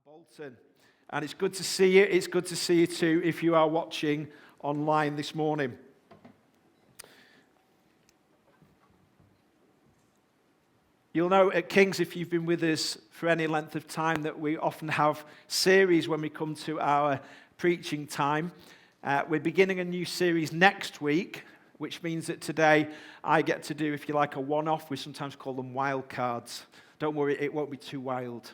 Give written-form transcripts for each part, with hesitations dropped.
Bolton, and it's good to see you. It's good to see you too if you are watching online this morning. You'll know at King's, if you've been with us for any length of time, that we often have series when we come to our preaching time. We're beginning a new series next week, which means that today I get to do, if you like, a one-off. We sometimes call them wild cards. Don't worry, it won't be too wild.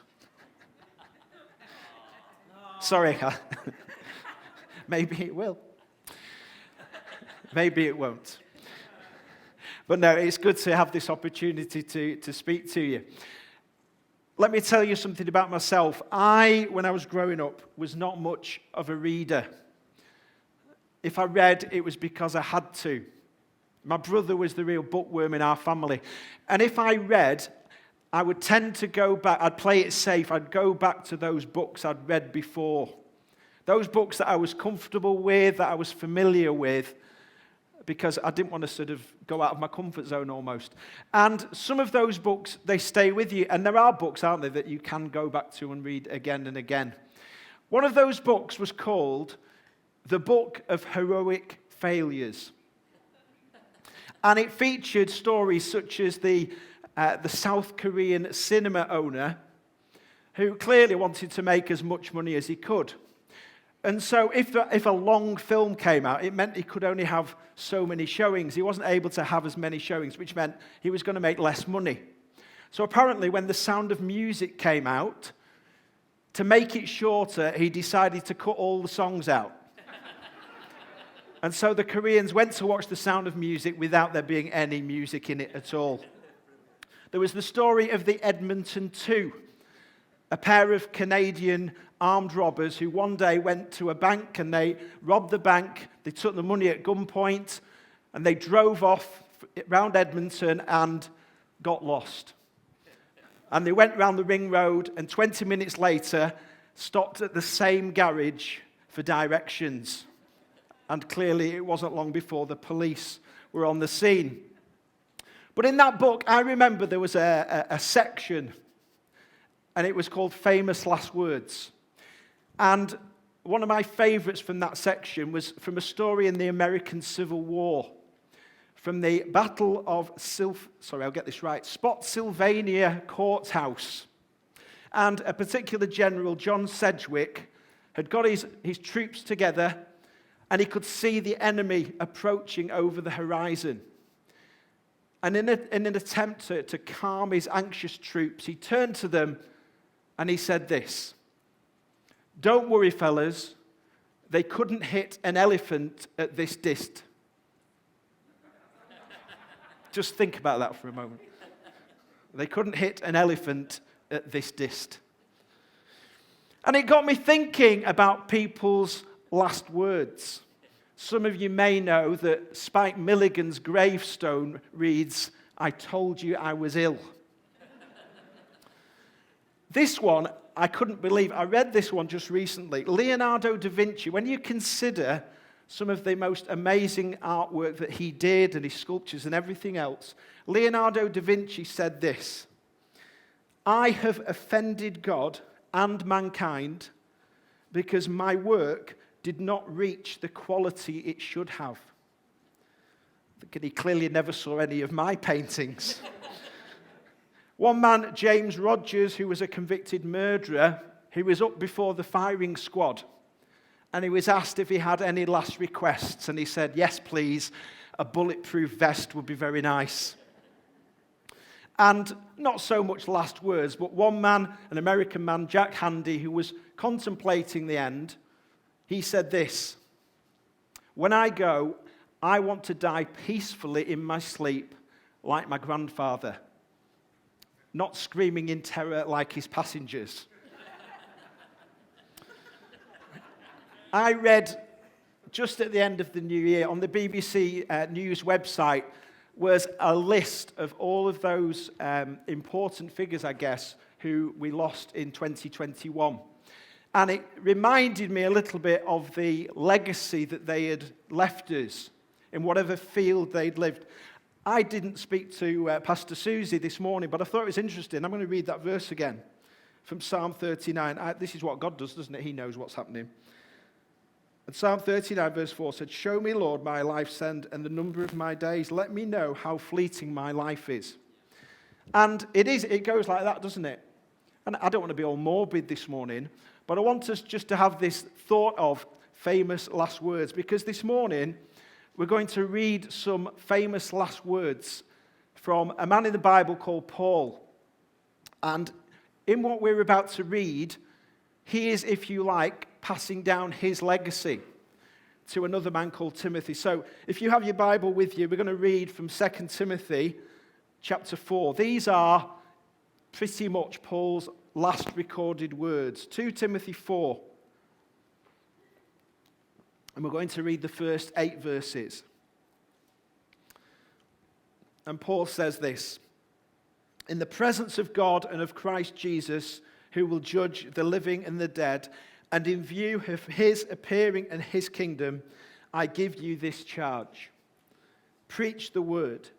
Sorry. Maybe it will. Maybe it won't. But no, it's good to have this opportunity to speak to you. Let me tell you something about myself. When I was growing up, was not much of a reader. If I read, it was because I had to. My brother was the real bookworm in our family. And if I read, I would tend to go back, I'd play it safe, I'd go back to those books I'd read before. Those books that I was comfortable with, that I was familiar with, because I didn't want to sort of go out of my comfort zone almost. And some of those books, they stay with you. And there are books, aren't there, that you can go back to and read again and again. One of those books was called The Book of Heroic Failures. And it featured stories such as the South Korean cinema owner who clearly wanted to make as much money as he could. And so if a long film came out, it meant he could only have so many showings. He wasn't able to have as many showings, which meant he was going to make less money. So apparently when The Sound of Music came out, to make it shorter, he decided to cut all the songs out. And so the Koreans went to watch The Sound of Music without there being any music in it at all. There was the story of the Edmonton Two, a pair of Canadian armed robbers who one day went to a bank and they robbed the bank, they took the money at gunpoint, and they drove off around Edmonton and got lost. And they went round the ring road and 20 minutes later stopped at the same garage for directions. And clearly it wasn't long before the police were on the scene. But in that book, I remember there was a section, and it was called Famous Last Words. And one of my favorites from that section was from a story in the American Civil War, from the Battle of Spotsylvania Courthouse. And a particular general, John Sedgwick, had got his troops together, and he could see the enemy approaching over the horizon. And in an attempt to calm his anxious troops, he turned to them and he said this: "Don't worry, fellas, they couldn't hit an elephant at this dist." Just think about that for a moment. They couldn't hit an elephant at this dist. And it got me thinking about people's last words. Some of you may know that Spike Milligan's gravestone reads, "I told you I was ill." This one, I couldn't believe. I read this one just recently. Leonardo Da Vinci, when you consider some of the most amazing artwork that he did and his sculptures and everything else, Leonardo Da Vinci said this: "I have offended God and mankind because my work did not reach the quality it should have." He clearly never saw any of my paintings. One man, James Rogers, who was a convicted murderer, he was up before the firing squad, and he was asked if he had any last requests, and he said, "Yes, please, a bulletproof vest would be very nice." And not so much last words, but one man, an American man, Jack Handy, who was contemplating the end, he said this: "When I go, I want to die peacefully in my sleep like my grandfather, not screaming in terror like his passengers." I read just at the end of the new year on the BBC News website was a list of all of those important figures, I guess, who we lost in 2021. And it reminded me a little bit of the legacy that they had left us in whatever field they'd lived. I didn't speak to Pastor Susie this morning, but I thought it was interesting. I'm going to read that verse again. from Psalm 39. This is what God does, doesn't it? He knows what's happening. And Psalm 39 verse 4 said, "Show me, Lord, my life's end and the number of my days. Let me know how fleeting my life is." And it goes like that, doesn't it? And I don't want to be all morbid this morning, but I want us just to have this thought of famous last words, because this morning we're going to read some famous last words from a man in the Bible called Paul. And in what we're about to read, he is, if you like, passing down his legacy to another man called Timothy. So if you have your Bible with you, we're going to read from 2 Timothy chapter 4. These are pretty much Paul's last recorded words. 2 Timothy 4. And we're going to read the first 8 verses. And Paul says this: "In the presence of God and of Christ Jesus, who will judge the living and the dead, and in view of his appearing and his kingdom, I give you this charge. Preach the word.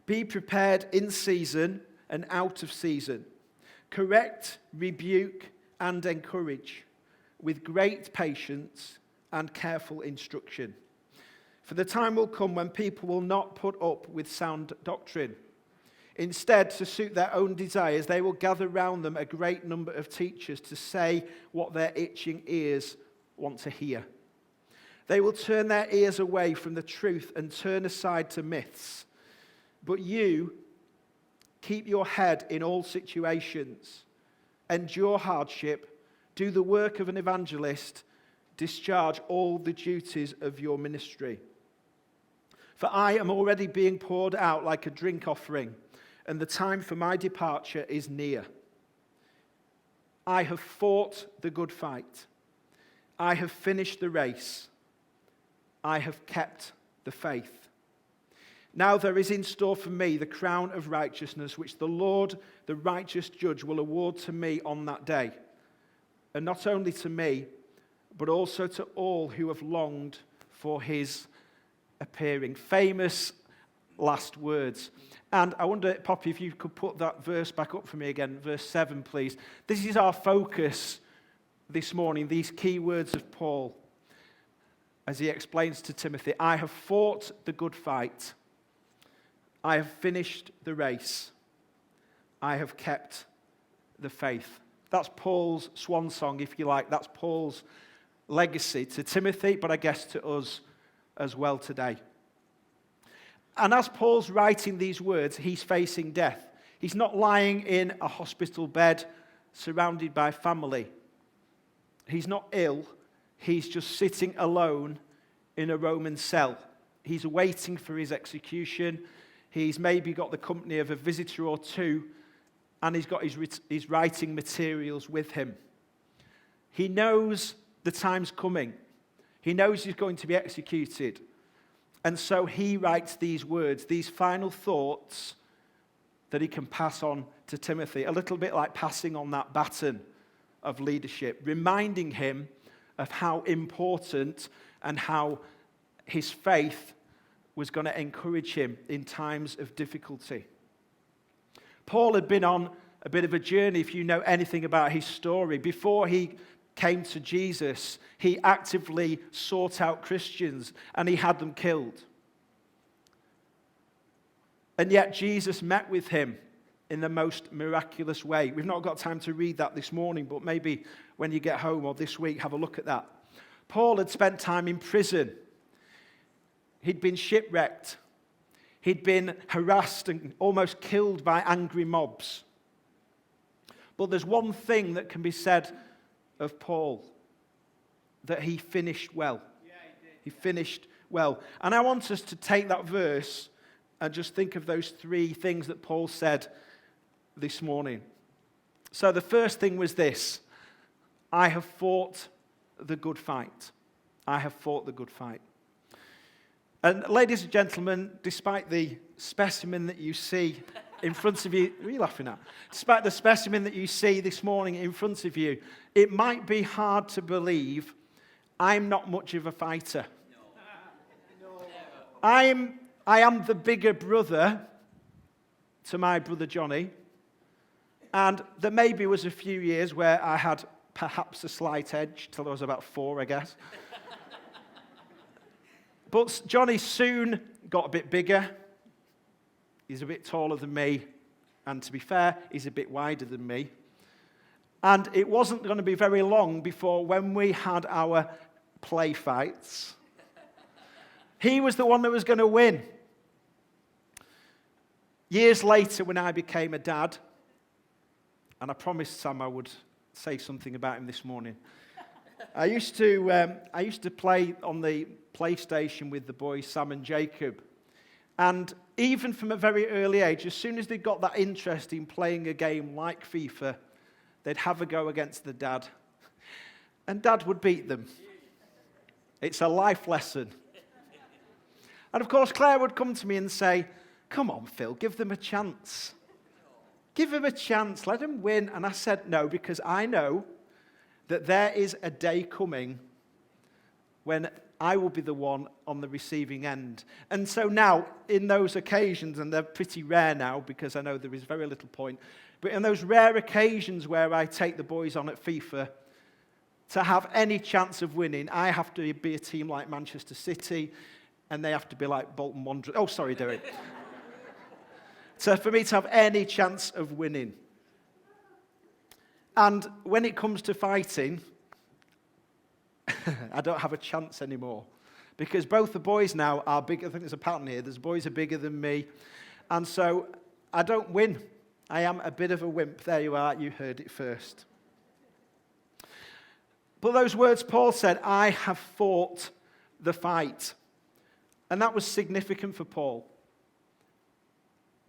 Be prepared in season and out of season. Correct, rebuke, and encourage with great patience and careful instruction. For the time will come when people will not put up with sound doctrine. Instead, to suit their own desires, they will gather round them a great number of teachers to say what their itching ears want to hear. They will turn their ears away from the truth and turn aside to myths. But you, keep your head in all situations, endure hardship, do the work of an evangelist, discharge all the duties of your ministry. For I am already being poured out like a drink offering, and the time for my departure is near. I have fought the good fight. I have finished the race. I have kept the faith. Now there is in store for me the crown of righteousness, which the Lord, the righteous judge, will award to me on that day. And not only to me, but also to all who have longed for his appearing." Famous last words. And I wonder, Poppy, if you could put that verse back up for me again, verse 7, please. This is our focus this morning, these key words of Paul, as he explains to Timothy, "I have fought the good fight. I have finished the race. I have kept the faith." That's Paul's swan song, if you like. That's Paul's legacy to Timothy, but I guess to us as well today. And as Paul's writing these words, he's facing death. He's not lying in a hospital bed surrounded by family. He's not ill. He's just sitting alone in a Roman cell. He's waiting for his execution. He's maybe got the company of a visitor or two, and he's got his writing materials with him. He knows the time's coming. He knows he's going to be executed. And so he writes these words, these final thoughts that he can pass on to Timothy, a little bit like passing on that baton of leadership, reminding him of how important and how his faith was going to encourage him in times of difficulty. Paul had been on a bit of a journey, if you know anything about his story. Before he came to Jesus, he actively sought out Christians and he had them killed. And yet Jesus met with him in the most miraculous way. We've not got time to read that this morning, but maybe when you get home or this week, have a look at that. Paul had spent time in prison. He'd been shipwrecked. He'd been harassed and almost killed by angry mobs. But there's one thing that can be said of Paul, that he finished well. Yeah, he finished well. And I want us to take that verse and just think of those 3 things that Paul said this morning. So the first thing was this: I have fought the good fight. I have fought the good fight. And ladies and gentlemen, despite the specimen that you see in front of you, what are you laughing at? Despite the specimen that you see this morning in front of you, it might be hard to believe I'm not much of a fighter. No. I am the bigger brother to my brother Johnny, And there maybe was a few years where I had perhaps a slight edge, till I was about 4, I guess. But Johnny soon got a bit bigger. He's a bit taller than me. And to be fair, he's a bit wider than me. And it wasn't going to be very long before when we had our play fights, he was the one that was going to win. Years later, when I became a dad, and I promised Sam I would say something about him this morning. I used to play on the PlayStation with the boys, Sam and Jacob. And even from a very early age, as soon as they got that interest in playing a game like FIFA, they'd have a go against the dad. And Dad would beat them. It's a life lesson. And of course, Claire would come to me and say, "Come on, Phil, give them a chance. Give them a chance, let them win." And I said no, because I know that there is a day coming when I will be the one on the receiving end. And so now, in those occasions, and they're pretty rare now because I know there is very little point, but in those rare occasions where I take the boys on at FIFA, to have any chance of winning, I have to be a team like Manchester City, and they have to be like Bolton Wanderers. Oh, sorry, Derek. So for me to have any chance of winning. And when it comes to fighting, I don't have a chance anymore. Because both the boys now are bigger. I think there's a pattern here. The boys are bigger than me. And so I don't win. I am a bit of a wimp. There you are. You heard it first. But those words Paul said, "I have fought the fight." And that was significant for Paul.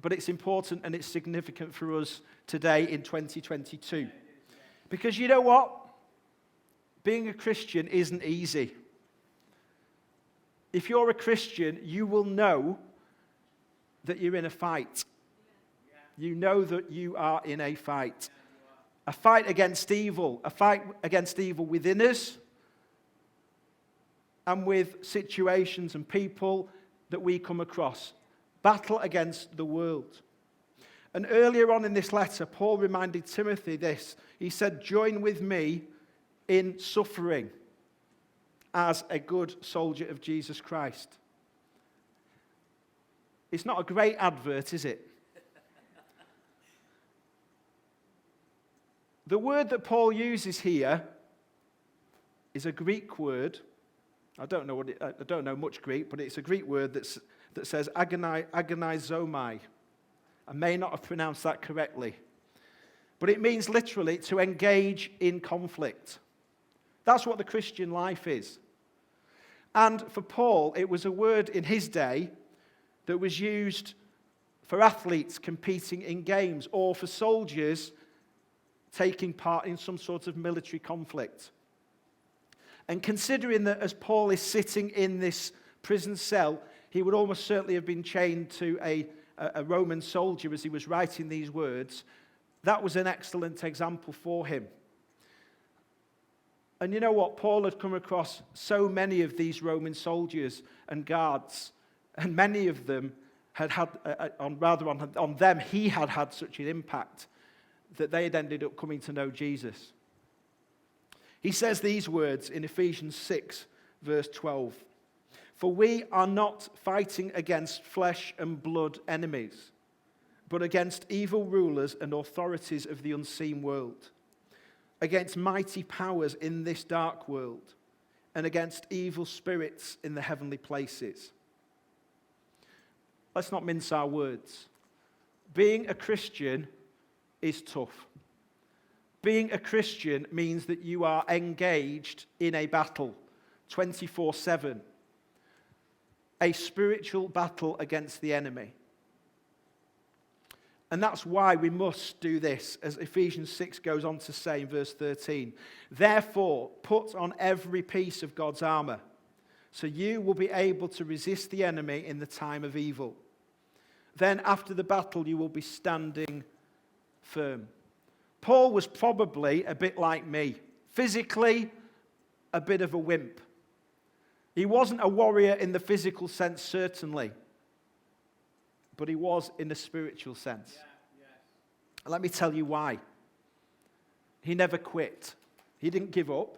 But it's important and it's significant for us today in 2022. Because you know what? Being a Christian isn't easy. If you're a Christian, you will know that you're in a fight. You know that you are in a fight. A fight against evil. A fight against evil within us and with situations and people that we come across. Battle against the world. And earlier on in this letter, Paul reminded Timothy this. He said, "Join with me in suffering as a good soldier of Jesus Christ." It's not a great advert, is it? The word that Paul uses here is a Greek word. I don't know much Greek, but it's a Greek word that says agonizomai. I may not have pronounced that correctly. But it means literally to engage in conflict. That's what the Christian life is. And for Paul, it was a word in his day that was used for athletes competing in games or for soldiers taking part in some sort of military conflict. And considering that as Paul is sitting in this prison cell, he would almost certainly have been chained to a Roman soldier as he was writing these words, that was an excellent example for him. And you know what? Paul had come across so many of these Roman soldiers and guards, and many of them had on them, he had had such an impact that they had ended up coming to know Jesus. He says these words in Ephesians 6, verse 12. "For we are not fighting against flesh and blood enemies, but against evil rulers and authorities of the unseen world, against mighty powers in this dark world, and against evil spirits in the heavenly places." Let's not mince our words. Being a Christian is tough. Being a Christian means that you are engaged in a battle 24/7. A spiritual battle against the enemy. And that's why we must do this, as Ephesians 6 goes on to say in verse 13. "Therefore, put on every piece of God's armor, so you will be able to resist the enemy in the time of evil. Then after the battle, you will be standing firm." Paul was probably a bit like me. Physically, a bit of a wimp. He wasn't a warrior in the physical sense, certainly. But he was in the spiritual sense. Let me tell you why. He never quit. He didn't give up.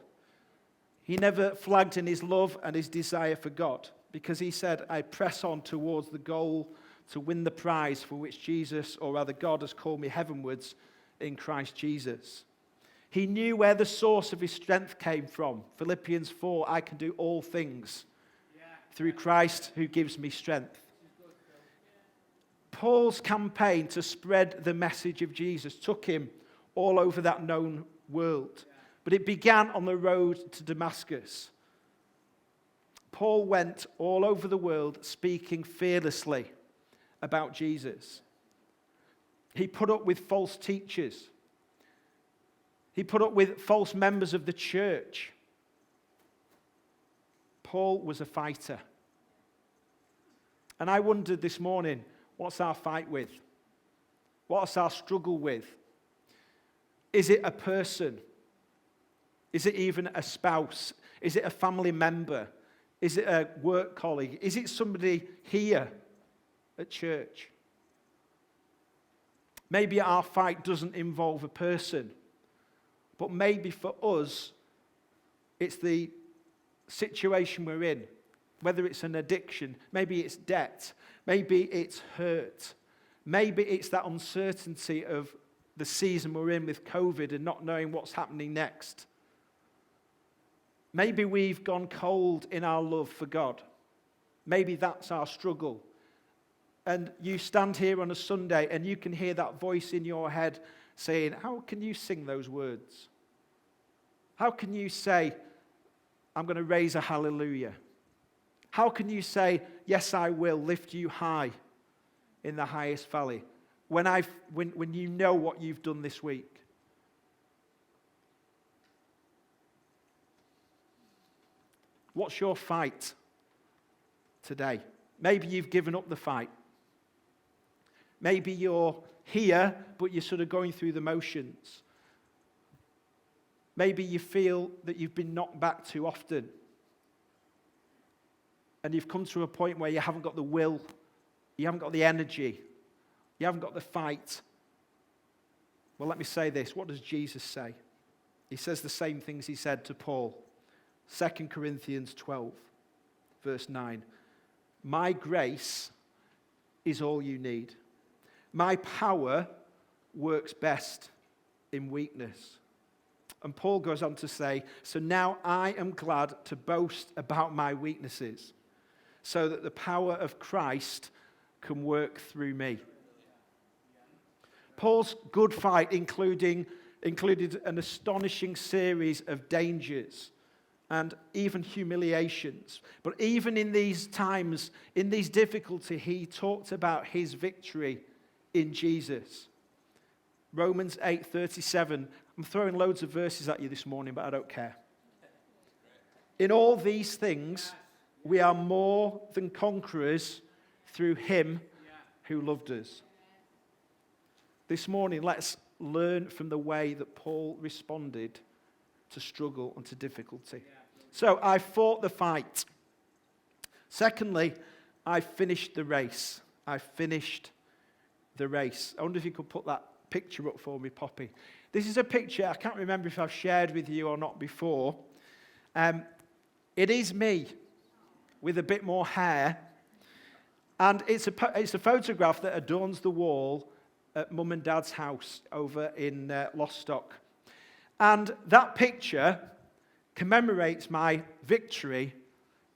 He never flagged in his love and his desire for God, because he said, I press on towards the goal to win the prize for which Jesus, or rather God, has called me heavenwards in Christ Jesus. He knew where the source of his strength came from. Philippians 4, I can do all things through Christ who gives me strength. Paul's campaign to spread the message of Jesus took him all over that known world. But it began on the road to Damascus. Paul went all over the world speaking fearlessly about Jesus. He put up with false teachers. He put up with false members of the church. Paul was a fighter. And I wondered this morning, what's our fight with? What's our struggle with? Is it a person? Is it even a spouse? Is it a family member? Is it a work colleague? Is it somebody here at church? Maybe our fight doesn't involve a person, but maybe for us, it's the situation we're in. Whether it's an addiction, maybe it's debt, maybe it's hurt, maybe it's that uncertainty of the season we're in with COVID and not knowing what's happening next. Maybe we've gone cold in our love for God. Maybe that's our struggle. And you stand here on a Sunday and you can hear that voice in your head saying, how can you sing those words? How can you say, I'm going to raise a hallelujah? How can you say, yes, I will lift you high in the highest valley, when you know what you've done this week? What's your fight today? Maybe you've given up the fight. Maybe you're here, but you're sort of going through the motions. Maybe you feel that you've been knocked back too often. And you've come to a point where you haven't got the will, you haven't got the energy, you haven't got the fight. Well, let me say this. What does Jesus say? He says the same things he said to Paul. 2 Corinthians 12, verse 9. My grace is all you need. My power works best in weakness. And Paul goes on to say, so now I am glad to boast about my weaknesses, so that the power of Christ can work through me. Paul's good fight included an astonishing series of dangers and even humiliations. But even in these times, in these difficulties, he talked about his victory in Jesus. Romans 8:37. I'm throwing loads of verses at you this morning, but I don't care. In all these things, we are more than conquerors through him who loved us. This morning, let's learn from the way that Paul responded to struggle and to difficulty. So, I fought the fight. Secondly, I finished the race. I finished the race. I wonder if you could put that picture up for me, Poppy. This is a picture, I can't remember if I've shared with you or not before. It is me with a bit more hair. And it's a photograph that adorns the wall at Mum and Dad's house over in Lostock. And that picture commemorates my victory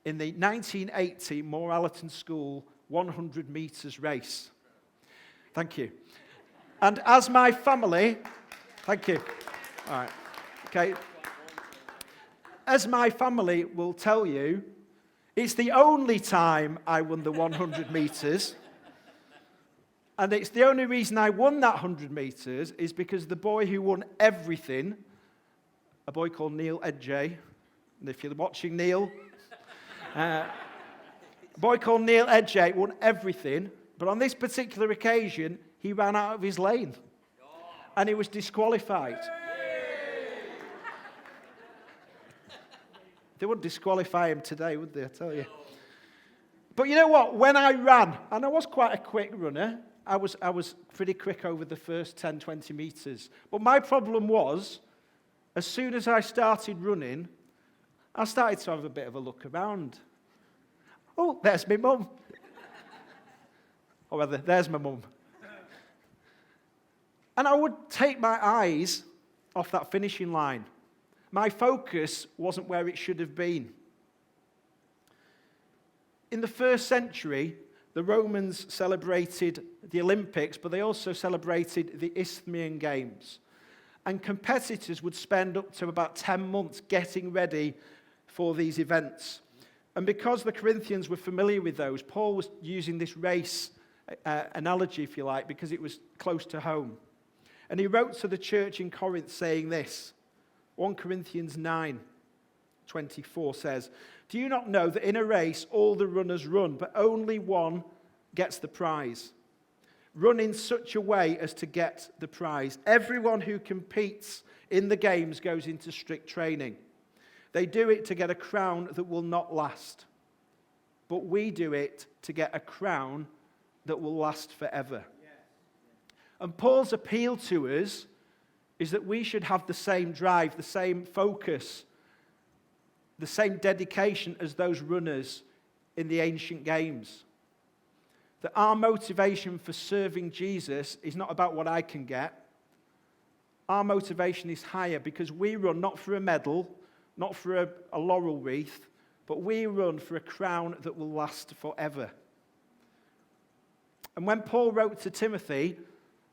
in the 1980 Moralton School 100 metres race. Thank you. And as my family, thank you. All right. Okay. As my family will tell you, it's the only time I won the 100 metres. And it's the only reason I won that 100 metres is because the boy who won everything, a boy called Neil Edjay, and if you're watching Neil, a boy called Neil Edjay won everything, but on this particular occasion, he ran out of his lane, and he was disqualified. They wouldn't disqualify him today, would they, I tell you? But you know what? When I ran, and I was quite a quick runner, I was pretty quick over the first 10, 20 meters. But my problem was, as soon as I started running, I started to have a bit of a look around. Oh, there's my mum. Or rather, there's my mum. And I would take my eyes off that finishing line. My focus wasn't where it should have been. In the first century, the Romans celebrated the Olympics, but they also celebrated the Isthmian Games. And competitors would spend up to about 10 months getting ready for these events. And because the Corinthians were familiar with those, Paul was using this race analogy, if you like, because it was close to home. And he wrote to the church in Corinth saying this. 1 Corinthians 9:24 says, "Do you not know that in a race all the runners run, but only one gets the prize? Run in such a way as to get the prize. Everyone who competes in the games goes into strict training. They do it to get a crown that will not last. But we do it to get a crown that will last forever." And Paul's appeal to us is that we should have the same drive, the same focus, the same dedication as those runners in the ancient games. That our motivation for serving Jesus is not about what I can get. Our motivation is higher because we run not for a medal, not for a laurel wreath, but we run for a crown that will last forever. And when Paul wrote to Timothy,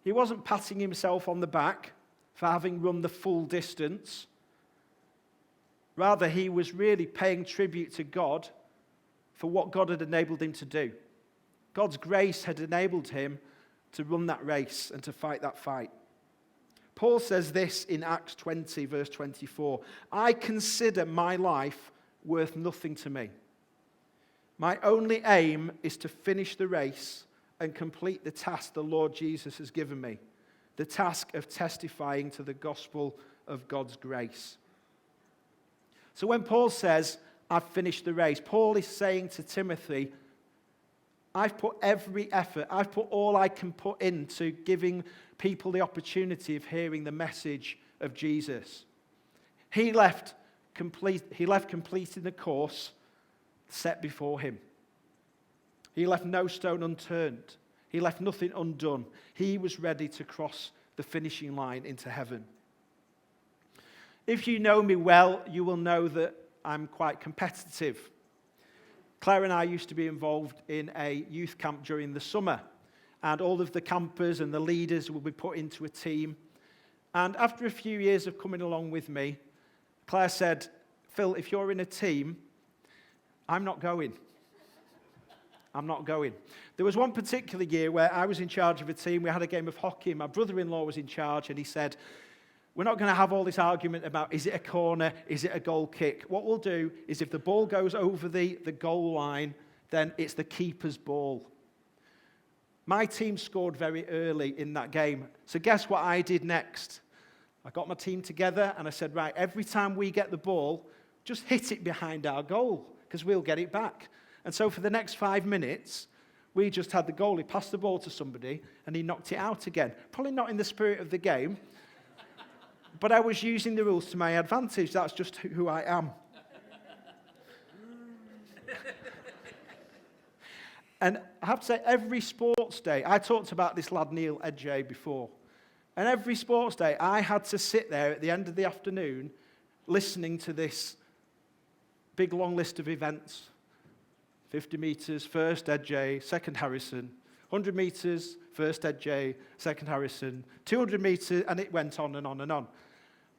he wasn't patting himself on the back for having run the full distance. Rather, he was really paying tribute to God for what God had enabled him to do. God's grace had enabled him to run that race and to fight that fight. Paul says this in Acts 20, verse 24, "I consider my life worth nothing to me. My only aim is to finish the race and complete the task the Lord Jesus has given me, the task of testifying to the gospel of God's grace." So when Paul says, "I've finished the race," Paul is saying to Timothy, I've put every effort, I've put all I can put into giving people the opportunity of hearing the message of Jesus. He left completing the course set before him. He left no stone unturned. He left nothing undone. He was ready to cross the finishing line into heaven. If you know me well, you will know that I'm quite competitive. Claire and I used to be involved in a youth camp during the summer, and all of the campers and the leaders would be put into a team. And after a few years of coming along with me, Claire said, "Phil, if you're in a team, I'm not going. I'm not going." There was one particular year where I was in charge of a team. We had a game of hockey, and my brother-in-law was in charge, and he said, "We're not going to have all this argument about is it a corner, is it a goal kick. What we'll do is if the ball goes over the goal line, then it's the keeper's ball." My team scored very early in that game. So guess what I did next? I got my team together, and I said, right, every time we get the ball, just hit it behind our goal, because we'll get it back. And so for the next 5 minutes, we just had the goalie pass the ball to somebody, and he knocked it out again. Probably not in the spirit of the game, but I was using the rules to my advantage. That's just who I am. And I have to say, every sports day, I talked about this lad Neil Edjay before, and every sports day, I had to sit there at the end of the afternoon listening to this big long list of events. 50 metres, first Edjay, second Harrison. 100 metres, first Edjay, second Harrison. 200 metres, and it went on and on and on.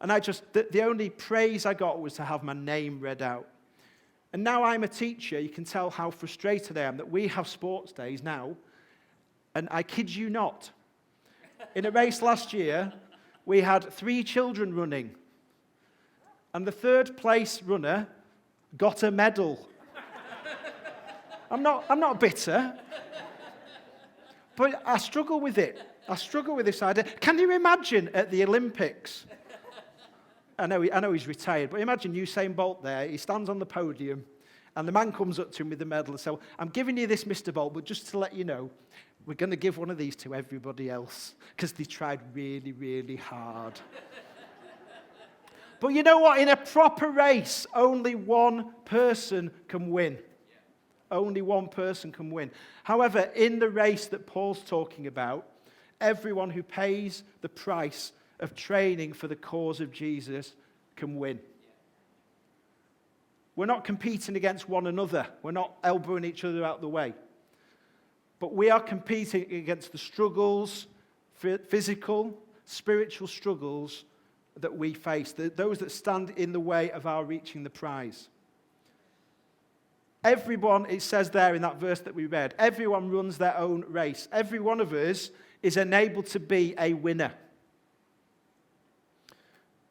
And the only praise I got was to have my name read out. And now I'm a teacher, you can tell how frustrated I am that we have sports days now, and I kid you not. In a race last year, we had 3 children running, and the third place runner got a medal. I'm not bitter, but I struggle with it. I struggle with this idea. Can you imagine at the Olympics? I know he's retired, but imagine Usain Bolt there. He stands on the podium, and the man comes up to him with the medal and says, "I'm giving you this, Mr. Bolt, but just to let you know, We're going to give one of these to everybody else because they tried really, really hard. But you know what? In a proper race, only one person can win. Only one person can win. However, in the race that Paul's talking about, everyone who pays the price of training for the cause of Jesus can win. We're not competing against one another. We're not elbowing each other out the way. But we are competing against the struggles, physical, spiritual struggles that we face, those that stand in the way of our reaching the prize. Everyone, it says there in that verse that we read, everyone runs their own race. Every one of us is enabled to be a winner.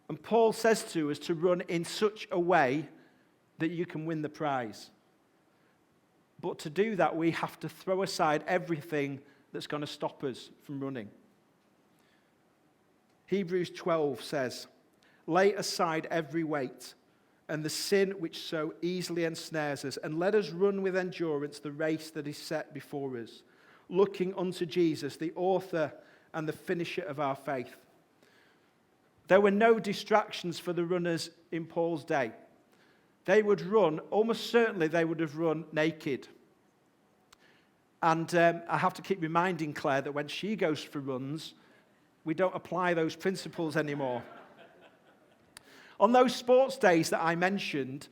And Paul says to us to run in such a way that you can win the prize. But to do that, we have to throw aside everything that's going to stop us from running. Hebrews 12 says, lay aside every weight and the sin which so easily ensnares us, and let us run with endurance the race that is set before us, looking unto Jesus, the author and the finisher of our faith. There were no distractions for the runners in Paul's day. They would run, almost certainly they would have run naked. And I have to keep reminding Claire that when she goes for runs, we don't apply those principles anymore. On those sports days that I mentioned,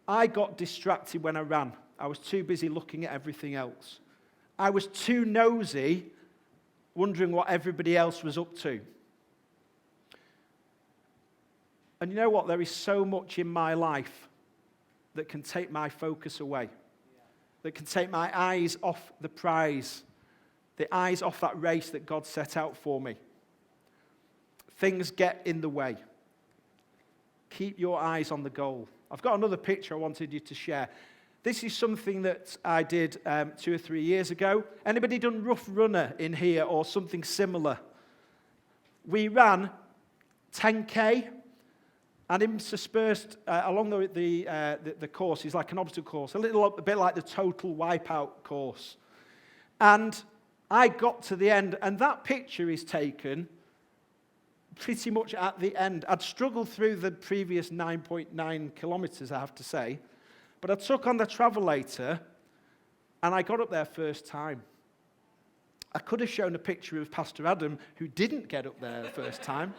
I got distracted when I ran. I was too busy looking at everything else. I was too nosy, wondering what everybody else was up to. And you know what? There is so much in my life that can take my focus away, that can take my eyes off the prize, the eyes off that race that God set out for me. Things get in the way. Keep your eyes on the goal. I've got another picture I wanted you to share. This is something that I did 2 or 3 years ago. Anybody done Rough Runner in here or something similar? We ran 10K, and interspersed along the course is like an obstacle course, a bit like the Total Wipeout course. And I got to the end, and that picture is taken pretty much at the end. I'd struggled through the previous 9.9 kilometers, I have to say, but I took on the travelator, and I got up there first time. I could have shown a picture of Pastor Adam, who didn't get up there the first time,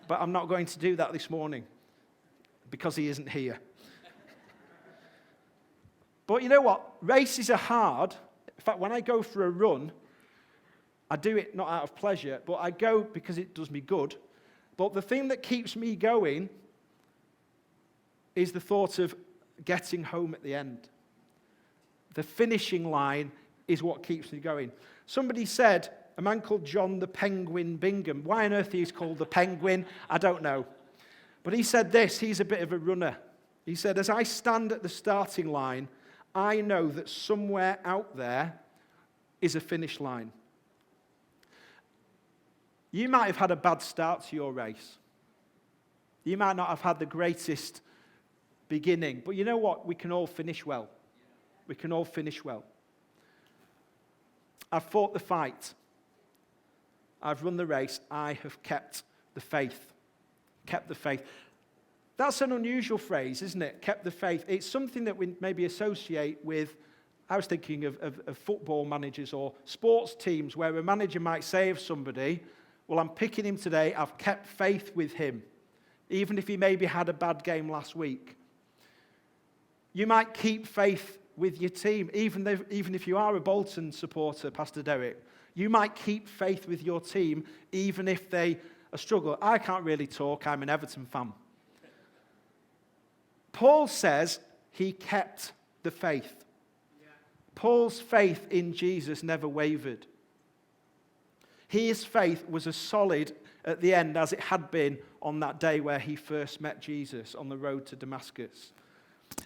but I'm not going to do that this morning, because he isn't here. But you know what? Races are hard. In fact, when I go for a run, I do it not out of pleasure, but I go because it does me good. But the thing that keeps me going is the thought of getting home at the end. The finishing line is what keeps me going. Somebody said, a man called John the Penguin Bingham. Why on earth he's called the Penguin, I don't know. But he said this, he's a bit of a runner. He said, as I stand at the starting line, I know that somewhere out there is a finish line. You might have had a bad start to your race. You might not have had the greatest beginning. But you know what? We can all finish well. We can all finish well. I've fought the fight. I've run the race. I have kept the faith. Kept the faith. That's an unusual phrase, isn't it? Kept the faith. It's something that we maybe associate with, I was thinking of football managers or sports teams where a manager might say of somebody, well, I'm picking him today. I've kept faith with him, even if he maybe had a bad game last week. You might keep faith with your team, even if you are a Bolton supporter, Pastor Derek. You might keep faith with your team, even if they struggle. I can't really talk. I'm an Everton fan. Paul says he kept the faith. Yeah. Paul's faith in Jesus never wavered. His faith was as solid at the end as it had been on that day where he first met Jesus on the road to Damascus.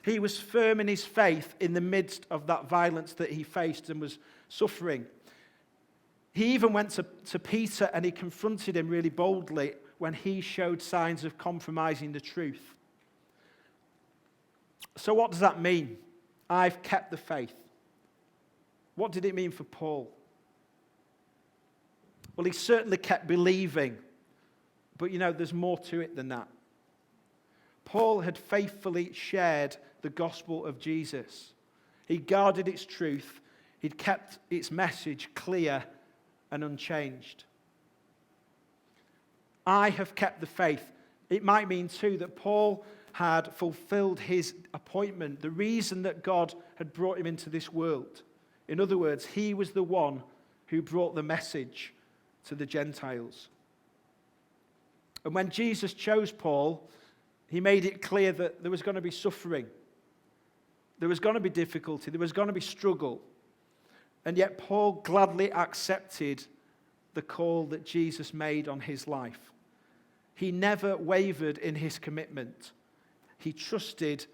He was firm in his faith in the midst of that violence that he faced and was suffering. He even went to Peter and he confronted him really boldly when he showed signs of compromising the truth. So what does that mean? I've kept the faith. What did it mean for Paul? Well, he certainly kept believing. But there's more to it than that. Paul had faithfully shared the gospel of Jesus. He guarded its truth. He'd kept its message clear and unchanged. I have kept the faith. It might mean too that Paul had fulfilled his appointment, the reason that God had brought him into this world. In other words, he was the one who brought the message to the Gentiles. And when Jesus chose Paul, he made it clear that there was going to be suffering. There was going to be difficulty. There was going to be struggle. And yet Paul gladly accepted the call that Jesus made on his life. He never wavered in his commitment. He trusted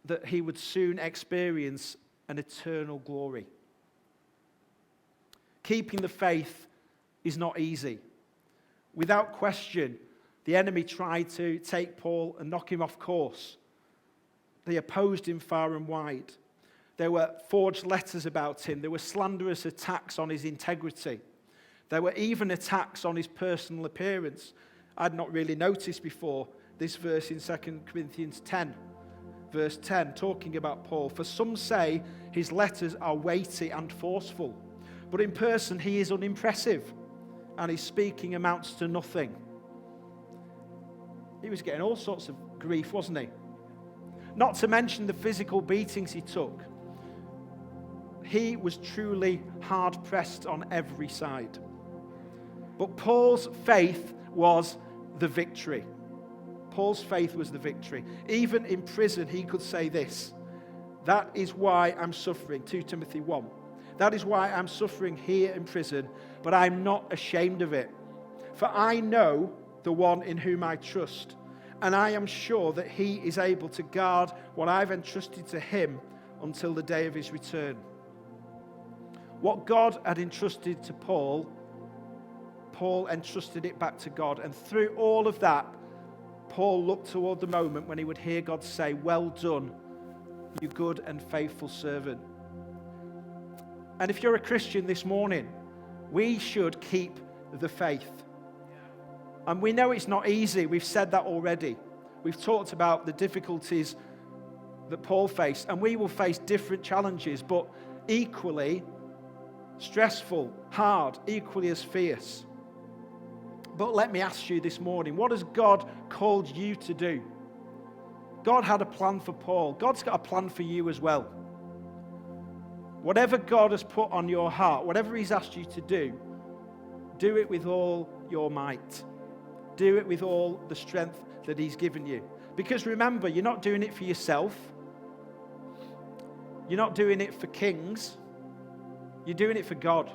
that he would soon experience an eternal glory. Keeping the faith is not easy. Without question, the enemy tried to take Paul and knock him off course. They opposed him far and wide. There were forged letters about him. There were slanderous attacks on his integrity. There were even attacks on his personal appearance. I'd not really noticed before this verse in 2 Corinthians 10, verse 10, talking about Paul. For some say his letters are weighty and forceful, but in person he is unimpressive, and his speaking amounts to nothing. He was getting all sorts of grief, wasn't he? Not to mention the physical beatings he took. He was truly hard-pressed on every side. But Paul's faith was the victory. Paul's faith was the victory. Even in prison, he could say this: that is why I'm suffering, 2 Timothy 1. That is why I'm suffering here in prison, but I'm not ashamed of it. For I know the one in whom I trust, and I am sure that he is able to guard what I've entrusted to him until the day of his return. What God had entrusted to Paul, Paul entrusted it back to God. And through all of that, Paul looked toward the moment when he would hear God say, "Well done, you good and faithful servant." And if you're a Christian this morning, we should keep the faith. And we know it's not easy. We've said that already. We've talked about the difficulties that Paul faced. And we will face different challenges, but equally stressful, hard, equally as fierce. But let me ask you this morning, what has God called you to do? God had a plan for Paul. God's got a plan for you as well. Whatever God has put on your heart, whatever he's asked you to do it with all your might. Do it with all the strength that he's given you. Because remember, you're not doing it for yourself. You're not doing it for kings. You're doing it for God.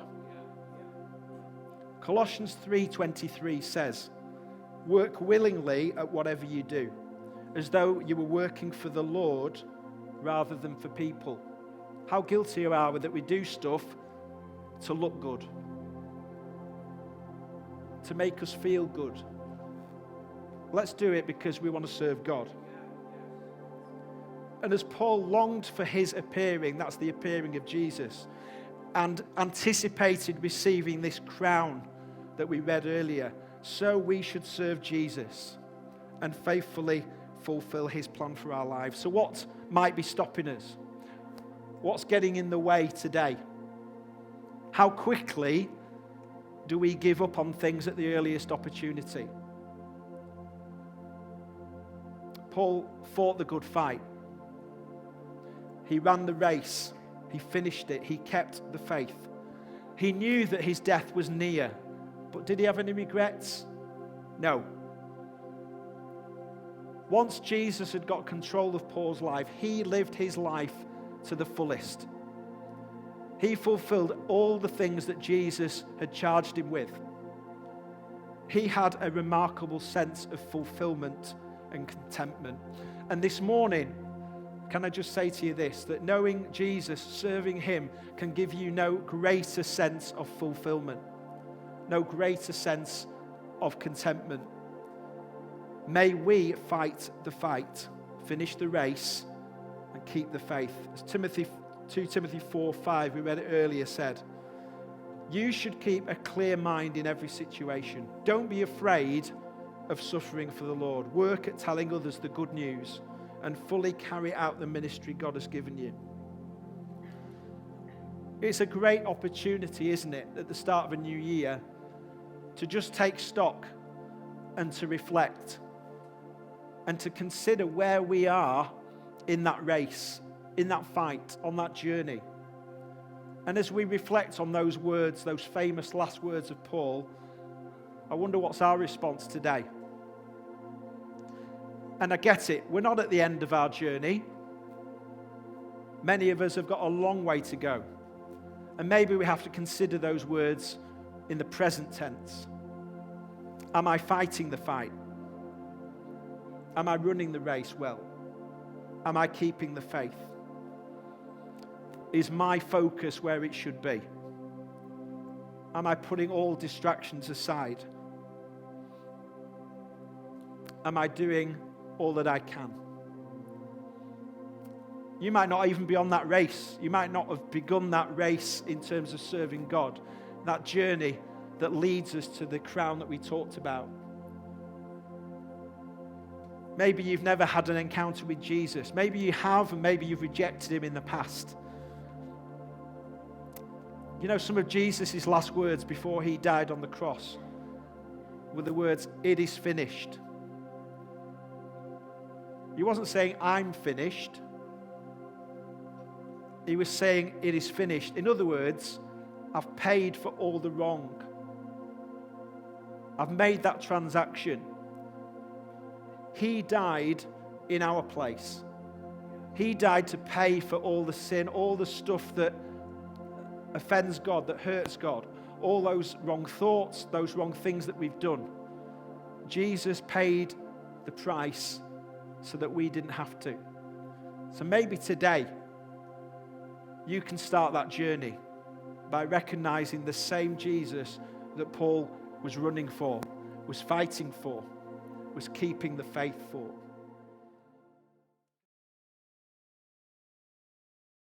Colossians 3:23 says, "Work willingly at whatever you do, as though you were working for the Lord rather than for people." How guilty are we that we do stuff to look good, to make us feel good? Let's do it because we want to serve God. And as Paul longed for his appearing, that's the appearing of Jesus, and anticipated receiving this crown that we read earlier, so we should serve Jesus and faithfully fulfill his plan for our lives. So what might be stopping us? What's getting in the way today? How quickly do we give up on things at the earliest opportunity? Paul fought the good fight. He ran the race. He finished it. He kept the faith. He knew that his death was near, but did he have any regrets? No. Once Jesus had got control of Paul's life, he lived his life to the fullest. He fulfilled all the things that Jesus had charged him with. He had a remarkable sense of fulfillment and contentment. And this morning, can I just say to you this, that knowing Jesus, serving him, can give you no greater sense of fulfillment, no greater sense of contentment. May we fight the fight, finish the race, and keep the faith. As 2 Timothy 4:5, we read it earlier, said, You should keep a clear mind in every situation. Don't be afraid of suffering for the Lord. Work at telling others the good news and fully carry out the ministry God has given you. It's a great opportunity, isn't it, at the start of a new year, to just take stock and to reflect and to consider where we are in that race, in that fight, on that journey. And as we reflect on those words, those famous last words of Paul, I wonder what's our response today. And I get it, we're not at the end of our journey. Many of us have got a long way to go. And maybe we have to consider those words in the present tense. Am I fighting the fight? Am I running the race well? Am I keeping the faith? Is my focus where it should be? Am I putting all distractions aside? Am I doing all that I can? You might not even be on that race. You might not have begun that race in terms of serving God, that journey that leads us to the crown that we talked about. Maybe you've never had an encounter with Jesus. Maybe you have, and maybe you've rejected him in the past. You know, some of Jesus' last words before he died on the cross were the words, "It is finished." He wasn't saying, "I'm finished." He was saying, "It is finished." In other words, I've paid for all the wrong. I've made that transaction. He died in our place. He died to pay for all the sin, all the stuff that offends God, that hurts God, all those wrong thoughts, those wrong things that we've done. Jesus paid the price so that we didn't have to. So maybe today you can start that journey by recognizing the same Jesus that Paul was running for, was fighting for, was keeping the faith for.